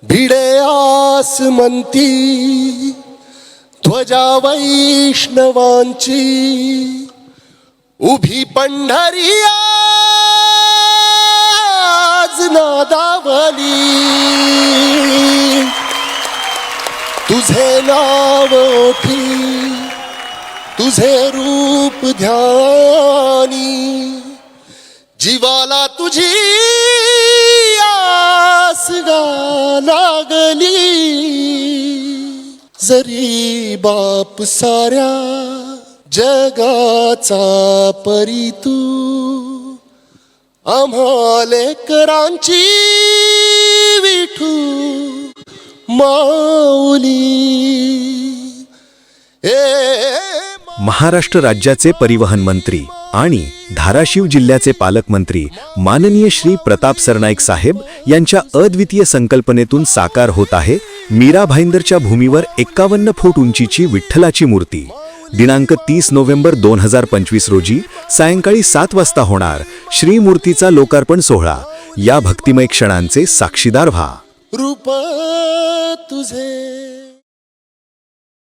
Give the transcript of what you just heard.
भिडे आसमंती ध्वजा वैष्णवांची, उभी पंढरी आज नादावली, तुझे नाव ओठी तुझे रूप ध्यानी, जीवाला तुझी आस गा लागली, जरी बाप साऱ्या जगाचा परी तू, आम्हा लेकरांची विठू माऊली. महाराष्ट्र राज्याचे परिवहन मंत्री आणि धाराशिव जिल्ह्याचे पालकमंत्री माननीय श्री प्रताप सरनाईक साहेब यांच्या अद्वितीय संकल्पनेतून साकार होत आहे मीरा भाईंदरच्या भूमीवर 51 फूट उंचीची विठ्ठलाची मूर्ती. दिनांक 30 नोव्हेंबर 2025 रोजी सायंकाळी 7 वाजता होणार श्री मूर्तीचा लोकार्पण सोहळा. या भक्तिमय क्षणांचे साक्षीदार व्हा. रूप तुझे